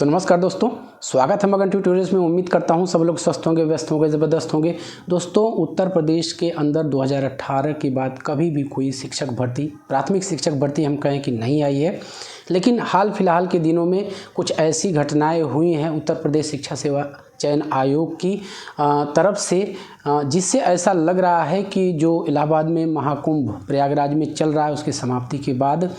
तो नमस्कार दोस्तों, स्वागत है मगन ट्यूटोरियल्स में। उम्मीद करता हूं सब लोग स्वस्थ होंगे, व्यस्त होंगे, ज़बरदस्त होंगे। दोस्तों, उत्तर प्रदेश के अंदर 2018 के बाद कभी भी कोई शिक्षक भर्ती, प्राथमिक शिक्षक भर्ती हम कहें कि नहीं आई है, लेकिन हाल फिलहाल के दिनों में कुछ ऐसी घटनाएं हुई हैं उत्तर प्रदेश शिक्षा सेवा चयन आयोग की तरफ से, जिससे ऐसा लग रहा है कि जो इलाहाबाद में महाकुंभ प्रयागराज में चल रहा है उसकी समाप्ति के बाद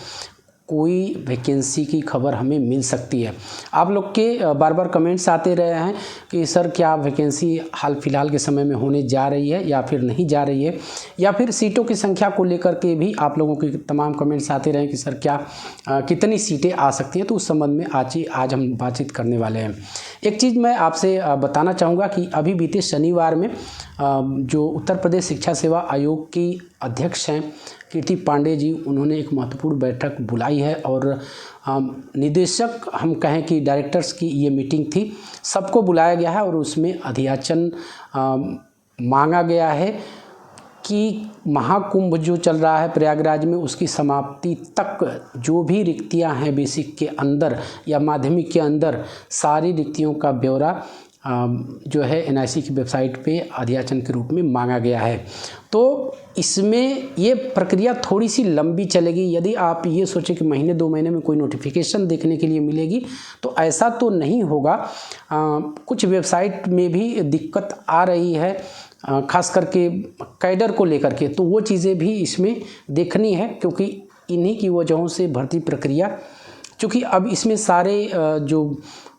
कोई वैकेंसी की खबर हमें मिल सकती है। आप लोग के बार बार कमेंट्स आते रहे हैं कि सर क्या वैकेंसी हाल फिलहाल के समय में होने जा रही है या फिर नहीं जा रही है, या फिर सीटों की संख्या को लेकर के भी आप लोगों के तमाम कमेंट्स आते रहे कि सर क्या कितनी सीटें आ सकती हैं। तो उस संबंध में आज हम बातचीत करने वाले हैं। एक चीज़ मैं आपसे बताना चाहूँगा कि अभी बीते शनिवार में जो उत्तर प्रदेश शिक्षा सेवा आयोग की अध्यक्ष हैं कीर्ति पांडे जी, उन्होंने एक महत्वपूर्ण बैठक बुलाई है और निदेशक हम कहें कि डायरेक्टर्स की ये मीटिंग थी, सबको बुलाया गया है और उसमें अधियाचन मांगा गया है कि महाकुंभ जो चल रहा है प्रयागराज में उसकी समाप्ति तक जो भी रिक्तियां हैं बेसिक के अंदर या माध्यमिक के अंदर, सारी रिक्तियों का ब्यौरा जो है एनआईसी की वेबसाइट पे अधियाचन के रूप में मांगा गया है। तो इसमें ये प्रक्रिया थोड़ी सी लंबी चलेगी। यदि आप ये सोचें कि महीने 2 महीने में कोई नोटिफिकेशन देखने के लिए मिलेगी, तो ऐसा तो नहीं होगा। कुछ वेबसाइट में भी दिक्कत आ रही है, खास करके कैडर को लेकर के, तो वो चीज़ें भी इसमें देखनी है, क्योंकि इन्हीं की वजहों से भर्ती प्रक्रिया, चूँकि अब इसमें सारे जो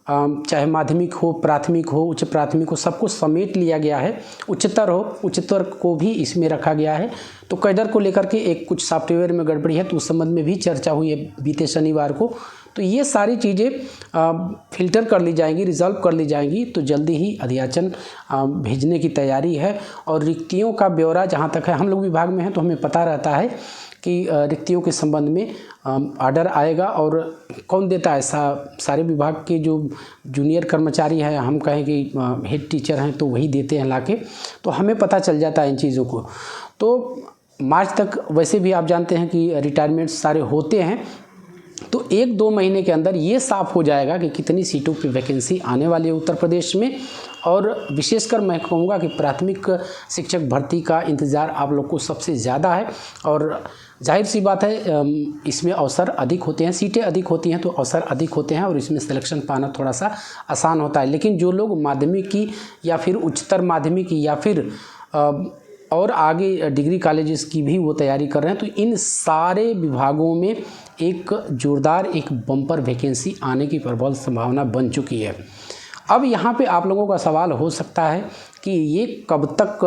चाहे माध्यमिक हो, प्राथमिक हो, उच्च प्राथमिक हो, सबको समेट लिया गया है। उच्चतर को भी इसमें रखा गया है। तो कैडर को लेकर के एक कुछ सॉफ्टवेयर में गड़बड़ी है, तो उस संबंध में भी चर्चा हुई है बीते शनिवार को। तो ये सारी चीज़ें फिल्टर कर ली जाएंगी, रिजॉल्व कर ली जाएंगी, तो जल्दी ही अधियाचन भेजने की तैयारी है। और रिक्तियों का ब्यौरा जहाँ तक है, हम लोग विभाग में हैं तो हमें पता रहता है कि रिक्तियों के संबंध में ऑर्डर आएगा और कौन देता है। सारे विभाग के जो जूनियर कर्मचारी हैं, हम कहें कि हेड टीचर हैं, तो वही देते हैं लाके, तो हमें पता चल जाता है इन चीज़ों को। तो मार्च तक वैसे भी आप जानते हैं कि रिटायरमेंट सारे होते हैं, तो 1-2 महीने के अंदर ये साफ हो जाएगा कि कितनी सीटों की वैकेंसी आने वाली है उत्तर प्रदेश में। और विशेषकर मैं कहूँगा कि प्राथमिक शिक्षक भर्ती का इंतज़ार आप लोग को सबसे ज़्यादा है, और जाहिर सी बात है इसमें अवसर अधिक होते हैं, सीटें अधिक होती हैं तो अवसर अधिक होते हैं और इसमें सिलेक्शन पाना थोड़ा सा आसान होता है। लेकिन जो लोग माध्यमिक की या फिर उच्चतर माध्यमिक या फिर और आगे डिग्री कॉलेजेस की भी वो तैयारी कर रहे हैं, तो इन सारे विभागों में एक जोरदार एक बम्पर वैकेंसी आने की प्रबल संभावना बन चुकी है। अब यहाँ पे आप लोगों का सवाल हो सकता है कि ये कब तक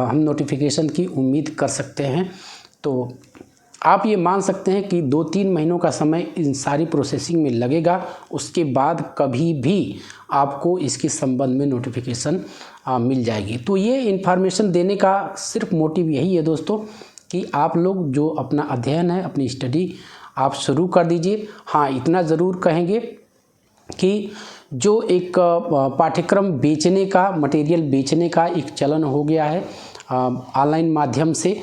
हम नोटिफिकेशन की उम्मीद कर सकते हैं। तो आप ये मान सकते हैं कि 2-3 महीनों का समय इन सारी प्रोसेसिंग में लगेगा। उसके बाद कभी भी आपको इसके संबंध में नोटिफिकेशन मिल जाएगी। तो ये इन्फॉर्मेशन देने का सिर्फ मोटिव यही है दोस्तों कि आप लोग जो अपना अध्ययन है, अपनी स्टडी आप शुरू कर दीजिए। हाँ, इतना ज़रूर कहेंगे कि जो एक पाठ्यक्रम बेचने का, मटेरियल बेचने का एक चलन हो गया है ऑनलाइन माध्यम से,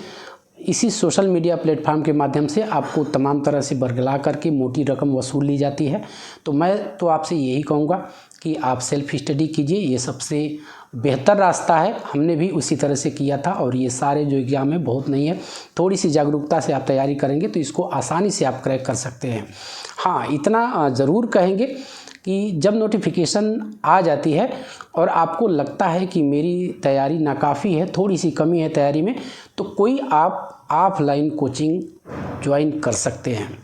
इसी सोशल मीडिया प्लेटफॉर्म के माध्यम से आपको तमाम तरह से बरगला करके मोटी रकम वसूल ली जाती है। तो मैं तो आपसे यही कहूँगा कि आप सेल्फ स्टडी कीजिए, ये सबसे बेहतर रास्ता है। हमने भी उसी तरह से किया था और ये सारे जो एग्ज़ाम है बहुत नहीं है, थोड़ी सी जागरूकता से आप तैयारी करेंगे तो इसको आसानी से आप क्रैक कर सकते हैं। हाँ, इतना ज़रूर कहेंगे कि जब नोटिफिकेशन आ जाती है और आपको लगता है कि मेरी तैयारी नाकाफ़ी है, थोड़ी सी कमी है तैयारी में, तो कोई आप ऑफलाइन कोचिंग ज्वाइन कर सकते हैं।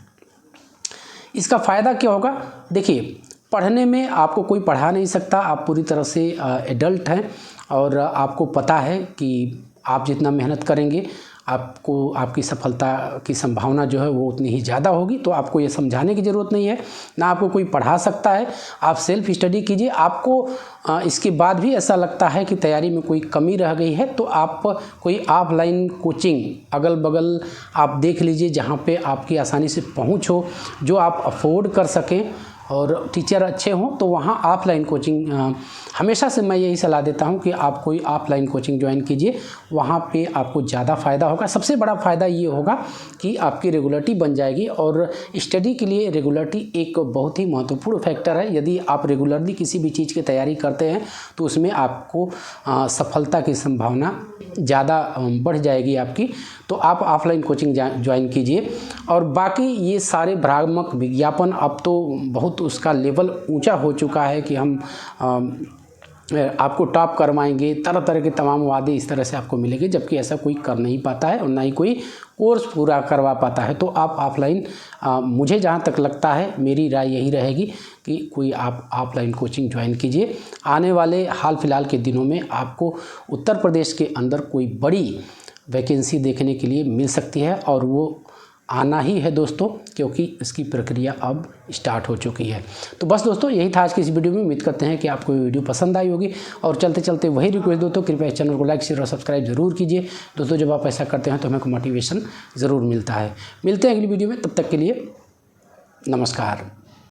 इसका फ़ायदा क्या होगा? देखिए, पढ़ने में आपको कोई पढ़ा नहीं सकता, आप पूरी तरह से एडल्ट हैं और आपको पता है कि आप जितना मेहनत करेंगे आपको आपकी सफलता की संभावना जो है वो उतनी ही ज़्यादा होगी। तो आपको ये समझाने की ज़रूरत नहीं है, ना आपको कोई पढ़ा सकता है। आप सेल्फ स्टडी कीजिए। आपको इसके बाद भी ऐसा लगता है कि तैयारी में कोई कमी रह गई है, तो आप कोई ऑफलाइन कोचिंग अगल बगल आप देख लीजिए जहाँ पे आपकी आसानी से पहुँच हो, जो आप अफोर्ड कर सकें और टीचर अच्छे हों तो वहाँ ऑफलाइन कोचिंग हमेशा से मैं यही सलाह देता हूँ कि आप कोई ऑफलाइन कोचिंग ज्वाइन कीजिए, वहाँ पे आपको ज़्यादा फ़ायदा होगा। सबसे बड़ा फ़ायदा ये होगा कि आपकी रेगुलरिटी बन जाएगी, और स्टडी के लिए रेगुलरिटी एक बहुत ही महत्वपूर्ण फैक्टर है। यदि आप रेगुलरली किसी भी चीज़ की तैयारी करते हैं तो उसमें आपको सफलता की संभावना ज़्यादा बढ़ जाएगी आपकी। तो आप ऑफलाइन कोचिंग ज्वाइन कीजिए। और बाकी ये सारे भ्रामक विज्ञापन, अब तो बहुत उसका लेवल ऊंचा हो चुका है कि हम आपको टॉप करवाएंगे, तरह तरह के तमाम वादे इस तरह से आपको मिलेंगे, जबकि ऐसा कोई कर नहीं पाता है और ना ही कोई कोर्स पूरा करवा पाता है। तो आप ऑफलाइन, मुझे जहाँ तक लगता है, मेरी राय यही रहेगी कि कोई आप ऑफलाइन कोचिंग ज्वाइन कीजिए। आने वाले हाल फिलहाल के दिनों में आपको उत्तर प्रदेश के अंदर कोई बड़ी वैकेंसी देखने के लिए मिल सकती है, और वो आना ही है दोस्तों, क्योंकि इसकी प्रक्रिया अब स्टार्ट हो चुकी है। तो बस दोस्तों, यही था आज की इस वीडियो में। उम्मीद करते हैं कि आपको ये वीडियो पसंद आई होगी, और चलते चलते वही रिक्वेस्ट दोस्तों, कृपया इस चैनल को लाइक शेयर और सब्सक्राइब ज़रूर कीजिए दोस्तों। जब आप ऐसा करते हैं तो हमें को मोटिवेशन ज़रूर मिलता है। मिलते हैं अगली वीडियो में, तब तक के लिए नमस्कार।